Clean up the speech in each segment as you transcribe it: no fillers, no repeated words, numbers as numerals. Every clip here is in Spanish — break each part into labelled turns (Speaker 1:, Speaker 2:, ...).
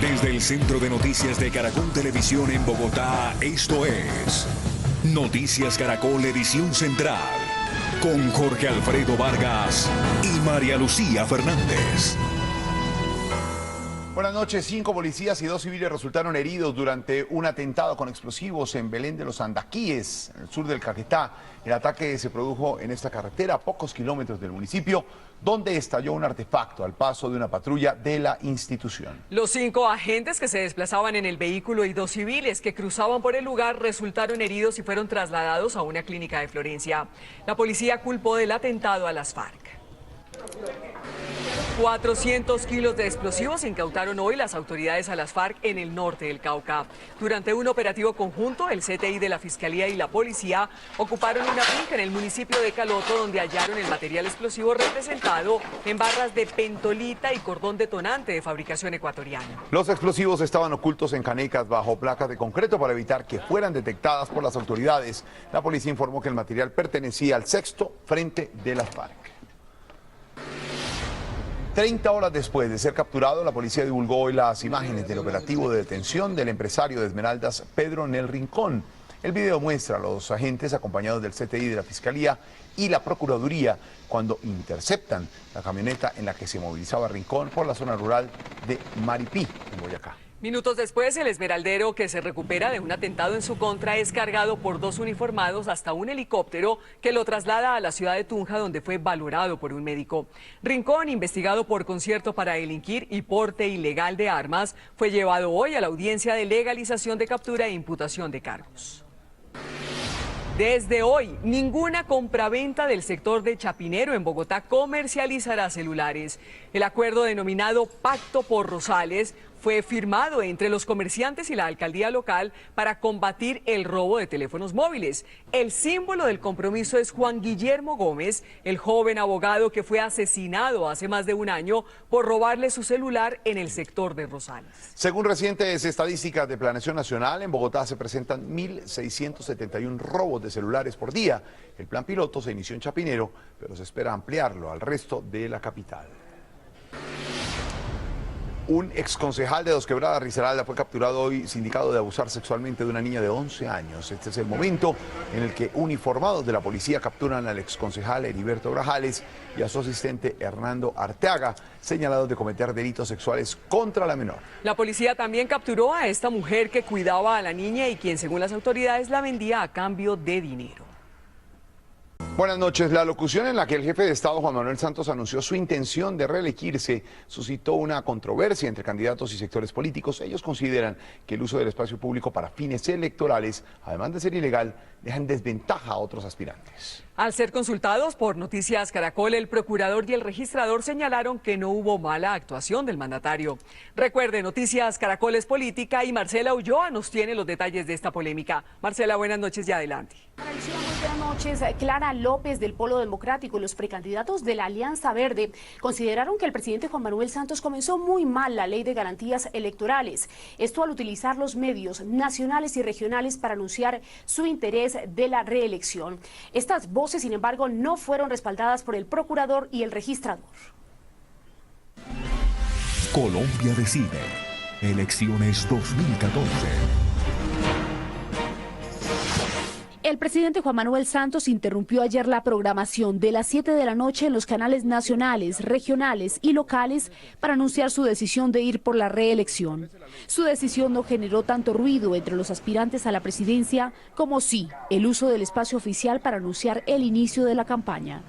Speaker 1: Desde el Centro de Noticias de Caracol Televisión en Bogotá, esto es Noticias Caracol Edición Central, con Jorge Alfredo Vargas y María Lucía Fernández.
Speaker 2: Buenas noches. 5 policías y 2 civiles resultaron heridos durante un atentado con explosivos en Belén de los Andaquíes, en el sur del Caquetá. El ataque se produjo en esta carretera a pocos kilómetros del municipio, donde estalló un artefacto al paso de una patrulla de la institución.
Speaker 3: Los 5 agentes que se desplazaban en el vehículo y 2 civiles que cruzaban por el lugar resultaron heridos y fueron trasladados a una clínica de Florencia. La policía culpó del atentado a las FARC. 400 kilos de explosivos incautaron hoy las autoridades a las FARC en el norte del Cauca. Durante un operativo conjunto, el CTI de la Fiscalía y la Policía ocuparon una finca en el municipio de Caloto, donde hallaron el material explosivo representado en barras de pentolita y cordón detonante de fabricación ecuatoriana.
Speaker 2: Los explosivos estaban ocultos en canecas bajo placas de concreto para evitar que fueran detectadas por las autoridades. La policía informó que el material pertenecía al 6º Frente de las FARC. 30 horas después de ser capturado, la policía divulgó hoy las imágenes del operativo de detención del empresario de Esmeraldas, Pedro Nel Rincón. El video muestra a los agentes acompañados del CTI de la Fiscalía y la Procuraduría cuando interceptan la camioneta en la que se movilizaba Rincón por la zona rural de Maripí, en Boyacá.
Speaker 3: Minutos después, el esmeraldero, que se recupera de un atentado en su contra, es cargado por 2 uniformados hasta un helicóptero que lo traslada a la ciudad de Tunja, donde fue valorado por un médico. Rincón, investigado por concierto para delinquir y porte ilegal de armas, fue llevado hoy a la audiencia de legalización de captura e imputación de cargos. Desde hoy, ninguna compraventa del sector de Chapinero en Bogotá comercializará celulares. El acuerdo denominado Pacto por Rosales fue firmado entre los comerciantes y la alcaldía local para combatir el robo de teléfonos móviles. El símbolo del compromiso es Juan Guillermo Gómez, el joven abogado que fue asesinado hace más de un año por robarle su celular en el sector de Rosales.
Speaker 2: Según recientes estadísticas de Planeación Nacional, en Bogotá se presentan 1.671 robos de celulares por día. El plan piloto se inició en Chapinero, pero se espera ampliarlo al resto de la capital. Un exconcejal de Dos Quebradas, Risaralda, fue capturado hoy sindicado de abusar sexualmente de una niña de 11 años. Este es el momento en el que uniformados de la policía capturan al exconcejal Heriberto Grajales y a su asistente Hernando Arteaga, señalados de cometer delitos sexuales contra la menor.
Speaker 3: La policía también capturó a esta mujer que cuidaba a la niña y quien, según las autoridades, la vendía a cambio de dinero.
Speaker 2: Buenas noches. La locución en la que el jefe de Estado, Juan Manuel Santos, anunció su intención de reelegirse suscitó una controversia entre candidatos y sectores políticos. Ellos consideran que el uso del espacio público para fines electorales, además de ser ilegal, deja en desventaja a otros aspirantes.
Speaker 3: Al ser consultados por Noticias Caracol, el procurador y el registrador señalaron que no hubo mala actuación del mandatario. Recuerde, Noticias Caracol es política y Marcela Ulloa nos tiene los detalles de esta polémica. Marcela, buenas noches y adelante.
Speaker 4: Buenas noches. Clara López del Polo Democrático y los precandidatos de la Alianza Verde consideraron que el presidente Juan Manuel Santos comenzó muy mal la ley de garantías electorales. Esto al utilizar los medios nacionales y regionales para anunciar su interés de la reelección. Estas voces, sin embargo, no fueron respaldadas por el procurador y el registrador.
Speaker 1: Colombia decide. Elecciones 2014.
Speaker 4: El presidente Juan Manuel Santos interrumpió ayer la programación de las 7 de la noche en los canales nacionales, regionales y locales para anunciar su decisión de ir por la reelección. Su decisión no generó tanto ruido entre los aspirantes a la presidencia como sí el uso del espacio oficial para anunciar el inicio de la campaña.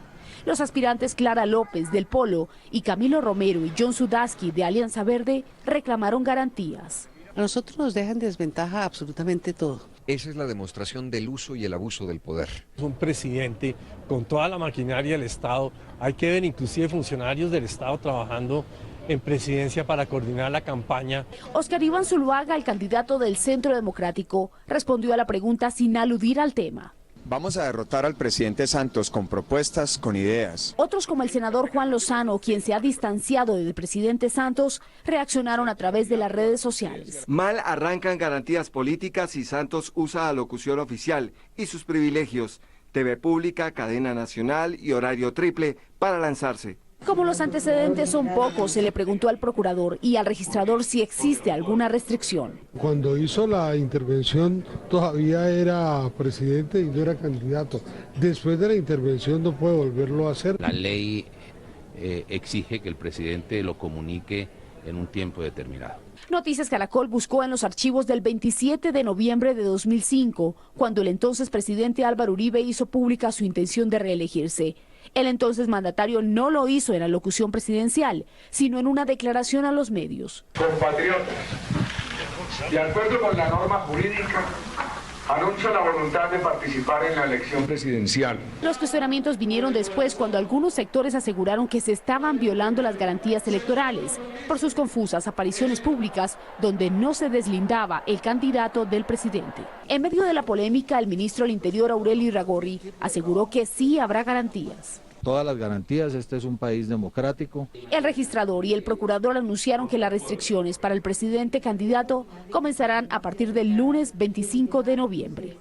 Speaker 4: Los aspirantes Clara López del Polo y Camilo Romero y John Sudaski de Alianza Verde reclamaron garantías.
Speaker 5: A nosotros nos deja en desventaja absolutamente todo.
Speaker 6: Esa es la demostración del uso y el abuso del poder.
Speaker 7: Un presidente con toda la maquinaria del Estado, hay que ver inclusive funcionarios del Estado trabajando en presidencia para coordinar la campaña.
Speaker 4: Oscar Iván Zuluaga, el candidato del Centro Democrático, respondió a la pregunta sin aludir al tema.
Speaker 8: Vamos a derrotar al presidente Santos con propuestas, con ideas.
Speaker 4: Otros, como el senador Juan Lozano, quien se ha distanciado del presidente Santos, reaccionaron a través de las redes sociales.
Speaker 9: Mal arrancan garantías políticas y Santos usa la locución oficial y sus privilegios, TV pública, cadena nacional y horario triple para lanzarse.
Speaker 4: Como los antecedentes son pocos, se le preguntó al procurador y al registrador si existe alguna restricción.
Speaker 10: Cuando hizo la intervención todavía era presidente y no era candidato. Después de la intervención no puede volverlo a hacer.
Speaker 11: La ley exige que el presidente lo comunique en un tiempo determinado.
Speaker 4: Noticias Caracol buscó en los archivos del 27 de noviembre de 2005, cuando el entonces presidente Álvaro Uribe hizo pública su intención de reelegirse. El entonces mandatario no lo hizo en la locución presidencial, sino en una declaración a los medios.
Speaker 12: Compatriotas, de acuerdo con la norma jurídica, anuncio la voluntad de participar en la elección presidencial.
Speaker 4: Los cuestionamientos vinieron después cuando algunos sectores aseguraron que se estaban violando las garantías electorales por sus confusas apariciones públicas donde no se deslindaba el candidato del presidente. En medio de la polémica, el ministro del Interior, Aurelio Irragorri, aseguró que sí habrá garantías.
Speaker 13: Todas las garantías, este es un país democrático.
Speaker 4: El registrador y el procurador anunciaron que las restricciones para el presidente candidato comenzarán a partir del lunes 25 de noviembre.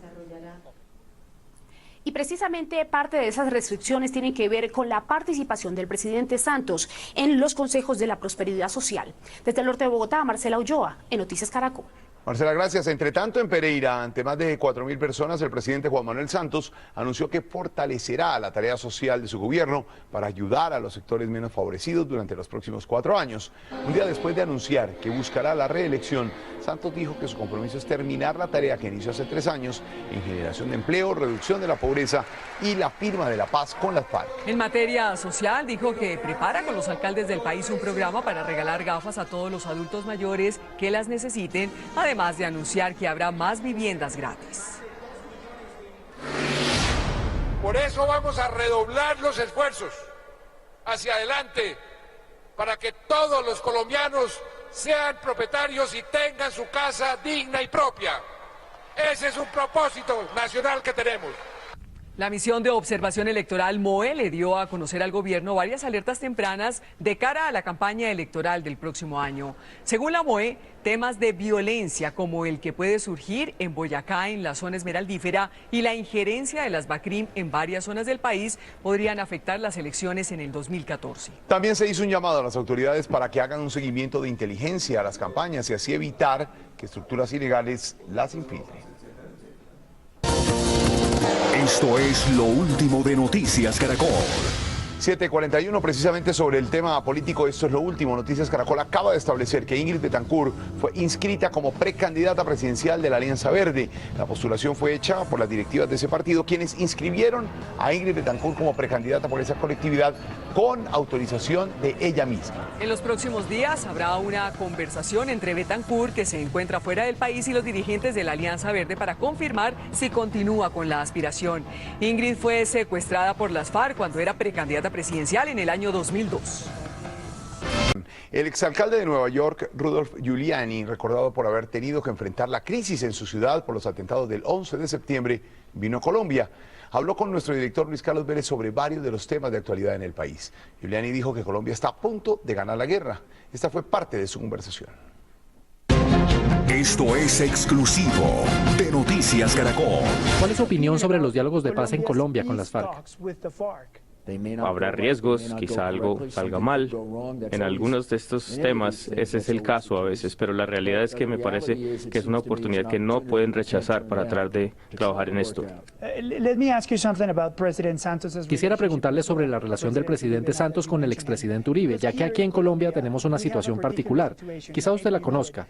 Speaker 4: Y precisamente parte de esas restricciones tienen que ver con la participación del presidente Santos en los consejos de la prosperidad social. Desde el norte de Bogotá, Marcela Ulloa, en Noticias Caracol.
Speaker 2: Marcela, gracias. Entre tanto, en Pereira, ante más de 4.000 personas, el presidente Juan Manuel Santos anunció que fortalecerá la tarea social de su gobierno para ayudar a los sectores menos favorecidos durante los próximos 4 años. Un día después de anunciar que buscará la reelección, Santos dijo que su compromiso es terminar la tarea que inició hace 3 años en generación de empleo, reducción de la pobreza y la firma de la paz con las FARC.
Speaker 3: En materia social, dijo que prepara con los alcaldes del país un programa para regalar gafas a todos los adultos mayores que las necesiten, además de anunciar que habrá más viviendas gratis.
Speaker 12: Por eso vamos a redoblar los esfuerzos hacia adelante para que todos los colombianos sean propietarios y tengan su casa digna y propia. Ese es un propósito nacional que tenemos.
Speaker 3: La misión de observación electoral MOE le dio a conocer al gobierno varias alertas tempranas de cara a la campaña electoral del próximo año. Según la MOE, temas de violencia como el que puede surgir en Boyacá, en la zona esmeraldífera, y la injerencia de las BACRIM en varias zonas del país podrían afectar las elecciones en el 2014.
Speaker 2: También se hizo un llamado a las autoridades para que hagan un seguimiento de inteligencia a las campañas y así evitar que estructuras ilegales las infiltren.
Speaker 1: Esto es lo último de Noticias Caracol.
Speaker 2: 7:41, precisamente sobre el tema político, esto es lo último. Noticias Caracol acaba de establecer que Ingrid Betancourt fue inscrita como precandidata presidencial de la Alianza Verde. La postulación fue hecha por las directivas de ese partido, quienes inscribieron a Ingrid Betancourt como precandidata por esa colectividad con autorización de ella misma.
Speaker 3: En los próximos días habrá una conversación entre Betancourt, que se encuentra fuera del país, y los dirigentes de la Alianza Verde para confirmar si continúa con la aspiración. Ingrid fue secuestrada por las FARC cuando era precandidata presidencial en el año 2002.
Speaker 2: El exalcalde de Nueva York, Rudolph Giuliani, recordado por haber tenido que enfrentar la crisis en su ciudad por los atentados del 11 de septiembre, vino a Colombia. Habló con nuestro director Luis Carlos Vélez sobre varios de los temas de actualidad en el país. Giuliani dijo que Colombia está a punto de ganar la guerra. Esta fue parte de su conversación.
Speaker 1: Esto es exclusivo de Noticias Caracol.
Speaker 14: ¿Cuál es su opinión sobre los diálogos de paz en Colombia con las FARC?
Speaker 15: Habrá riesgos, quizá algo salga mal. En algunos de estos temas ese es el caso a veces, pero la realidad es que me parece que es una oportunidad que no pueden rechazar para tratar de trabajar en esto.
Speaker 14: Quisiera preguntarle sobre la relación del presidente Santos con el expresidente Uribe, ya que aquí en Colombia tenemos una situación particular. Quizá usted la conozca.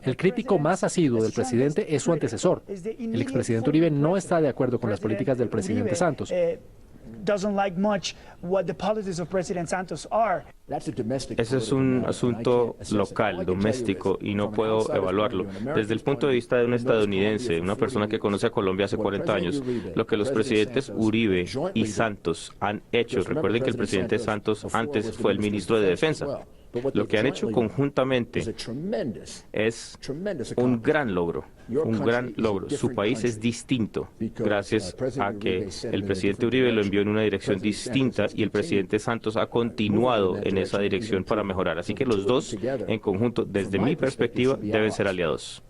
Speaker 14: El crítico más asiduo del presidente es su antecesor. El expresidente Uribe no está de acuerdo con las políticas del presidente Santos.
Speaker 15: Ese es un asunto local, doméstico, y no puedo evaluarlo. Desde el punto de vista de un estadounidense, una persona que conoce a Colombia hace 40 años, lo que los presidentes Uribe y Santos han hecho, recuerden que el presidente Santos antes fue el ministro de Defensa. Lo que han hecho conjuntamente es un gran logro, un gran logro. Su país es distinto gracias a que el presidente Uribe lo envió en una dirección distinta y el presidente Santos ha continuado en esa dirección para mejorar. Así que los dos en conjunto, desde mi perspectiva, deben ser aliados.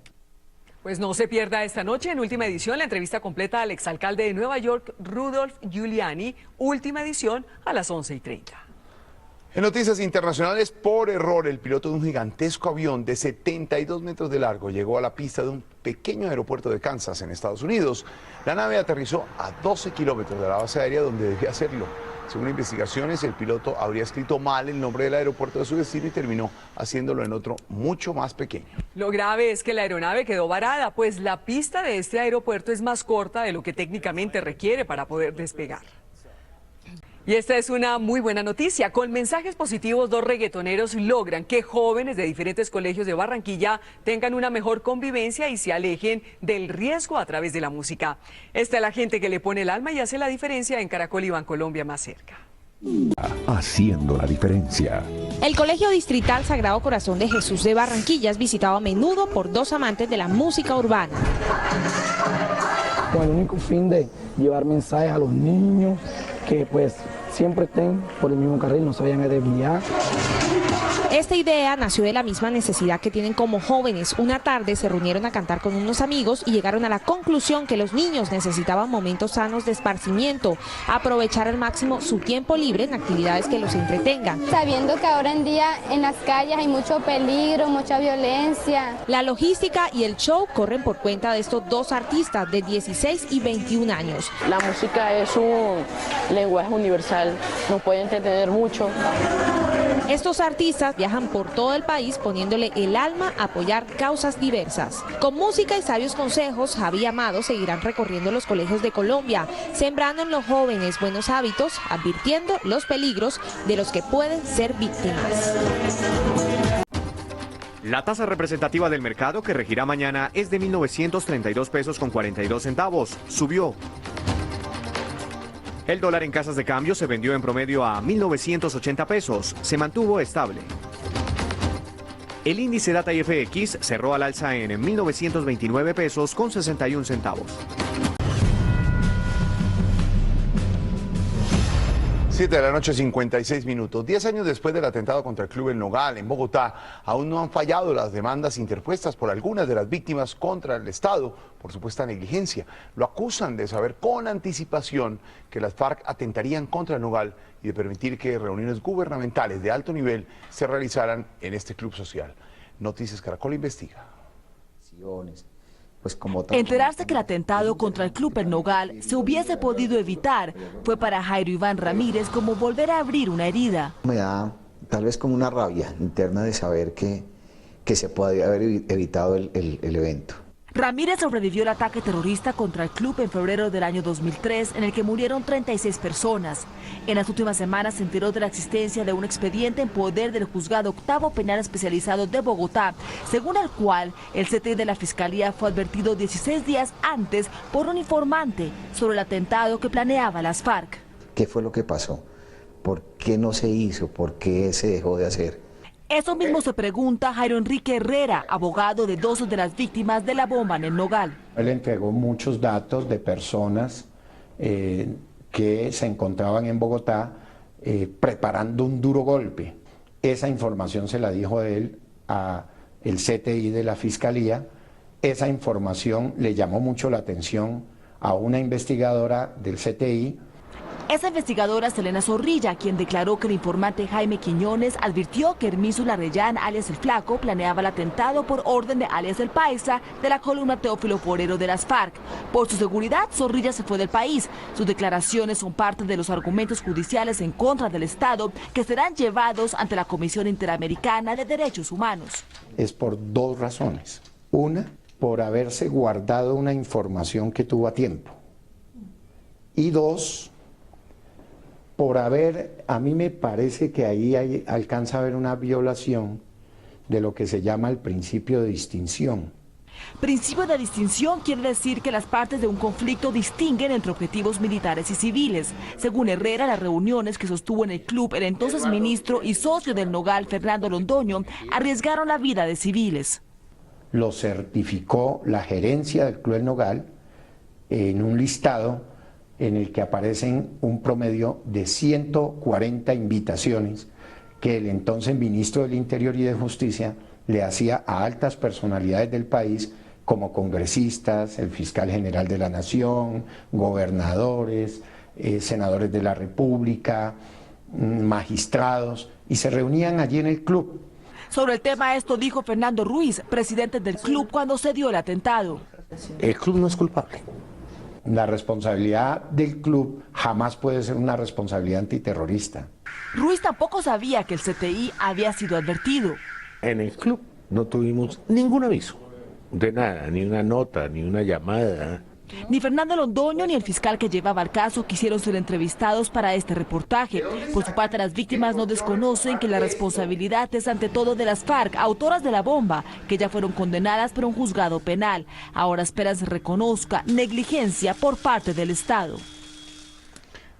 Speaker 3: Pues no se pierda esta noche, en Última Edición, la entrevista completa al exalcalde de Nueva York, Rudolph Giuliani, Última Edición, a las 11:30.
Speaker 2: En noticias internacionales, por error, el piloto de un gigantesco avión de 72 metros de largo llegó a la pista de un pequeño aeropuerto de Kansas, en Estados Unidos. La nave aterrizó a 12 kilómetros de la base aérea donde debía hacerlo. Según investigaciones, el piloto habría escrito mal el nombre del aeropuerto de su destino y terminó haciéndolo en otro mucho más pequeño.
Speaker 3: Lo grave es que la aeronave quedó varada, pues la pista de este aeropuerto es más corta de lo que técnicamente requiere para poder despegar. Y esta es una muy buena noticia. Con mensajes positivos, 2 reggaetoneros logran que jóvenes de diferentes colegios de Barranquilla tengan una mejor convivencia y se alejen del riesgo a través de la música. Esta es la gente que le pone el alma y hace la diferencia en Caracol y Bancolombia más cerca.
Speaker 1: Haciendo la diferencia.
Speaker 16: El Colegio Distrital Sagrado Corazón de Jesús de Barranquilla es visitado a menudo por 2 amantes de la música urbana.
Speaker 17: Con el único fin de llevar mensajes a los niños que pues siempre estén por el mismo carril, no se vayan a desviar.
Speaker 16: Esta idea nació de la misma necesidad que tienen como jóvenes. Una tarde se reunieron a cantar con unos amigos y llegaron a la conclusión que los niños necesitaban momentos sanos de esparcimiento, aprovechar al máximo su tiempo libre en actividades que los entretengan.
Speaker 18: Sabiendo que ahora en día en las calles hay mucho peligro, mucha violencia.
Speaker 16: La logística y el show corren por cuenta de estos 2 artistas de 16 y 21 años.
Speaker 19: La música es un lenguaje universal, nos puede entretener mucho.
Speaker 16: Estos artistas viajan por todo el país poniéndole el alma a apoyar causas diversas. Con música y sabios consejos, Javi y Amado seguirán recorriendo los colegios de Colombia, sembrando en los jóvenes buenos hábitos, advirtiendo los peligros de los que pueden ser víctimas.
Speaker 20: La tasa representativa del mercado que regirá mañana es de 1.932 pesos con 42 centavos. Subió. El dólar en casas de cambio se vendió en promedio a 1.980 pesos. Se mantuvo estable. El índice Data IFX cerró al alza en 1.929 pesos con 61 centavos.
Speaker 2: 7 de la noche, 56 minutos. 10 años después del atentado contra el Club El Nogal en Bogotá, aún no han fallado las demandas interpuestas por algunas de las víctimas contra el Estado por supuesta negligencia. Lo acusan de saber con anticipación que las FARC atentarían contra el Nogal y de permitir que reuniones gubernamentales de alto nivel se realizaran en este club social. Noticias Caracol investiga.
Speaker 21: Enterarse que el atentado contra el Club El Nogal se hubiese podido evitar fue para Jairo Iván Ramírez como volver a abrir una herida.
Speaker 22: Me da tal vez como una rabia interna de saber que se podría haber evitado el evento.
Speaker 21: Ramírez sobrevivió al ataque terrorista contra el club en febrero del año 2003, en el que murieron 36 personas. En las últimas semanas se enteró de la existencia de un expediente en poder del Juzgado Octavo Penal Especializado de Bogotá, según el cual el CTI de la Fiscalía fue advertido 16 días antes por un informante sobre el atentado que planeaba las FARC.
Speaker 22: ¿Qué fue lo que pasó? ¿Por qué no se hizo? ¿Por qué se dejó de hacer?
Speaker 21: Eso mismo se pregunta Jairo Enrique Herrera, abogado de 2 de las víctimas de la bomba en el Nogal.
Speaker 23: Él entregó muchos datos de personas que se encontraban en Bogotá preparando un duro golpe. Esa información se la dijo él al CTI de la Fiscalía. Esa información le llamó mucho la atención a una investigadora del CTI.
Speaker 21: Esa investigadora es Elena Zorrilla, quien declaró que el informante Jaime Quiñones advirtió que Hermiso Larrellán, alias El Flaco, planeaba el atentado por orden de alias El Paisa de la columna Teófilo Forero de las FARC. Por su seguridad, Zorrilla se fue del país. Sus declaraciones son parte de los argumentos judiciales en contra del Estado que serán llevados ante la Comisión Interamericana de Derechos Humanos.
Speaker 23: Es por 2 razones. Una, por haberse guardado una información que tuvo a tiempo. Y 2, por a mí me parece que ahí alcanza a haber una violación de lo que se llama el principio de distinción.
Speaker 21: Principio de distinción quiere decir que las partes de un conflicto distinguen entre objetivos militares y civiles. Según Herrera, las reuniones que sostuvo en el club el entonces ministro y socio del Nogal, Fernando Londoño, arriesgaron la vida de civiles.
Speaker 23: Lo certificó la gerencia del Club El Nogal en un listado en el que aparecen un promedio de 140 invitaciones que el entonces ministro del Interior y de Justicia le hacía a altas personalidades del país, como congresistas, el fiscal general de la Nación, gobernadores, senadores de la República, magistrados, y se reunían allí en el club.
Speaker 21: Sobre el tema esto dijo Fernando Ruiz, presidente del club, cuando se dio el atentado.
Speaker 23: El club no es culpable. La responsabilidad del club jamás puede ser una responsabilidad antiterrorista.
Speaker 21: Ruiz tampoco sabía que el CTI había sido advertido.
Speaker 5: En el club no tuvimos ningún aviso de nada, ni una nota, ni una llamada.
Speaker 21: Ni Fernando Londoño ni el fiscal que llevaba el caso quisieron ser entrevistados para este reportaje. Por su parte, las víctimas no desconocen que la responsabilidad es ante todo de las FARC, autoras de la bomba, que ya fueron condenadas por un juzgado penal. Ahora esperan se reconozca negligencia por parte del Estado.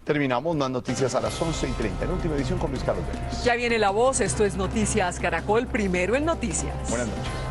Speaker 2: Terminamos más noticias a las 11:30 en Última Edición con Luis Carlos Vélez.
Speaker 3: Ya viene La Voz, esto es Noticias Caracol, primero en Noticias.
Speaker 2: Buenas noches.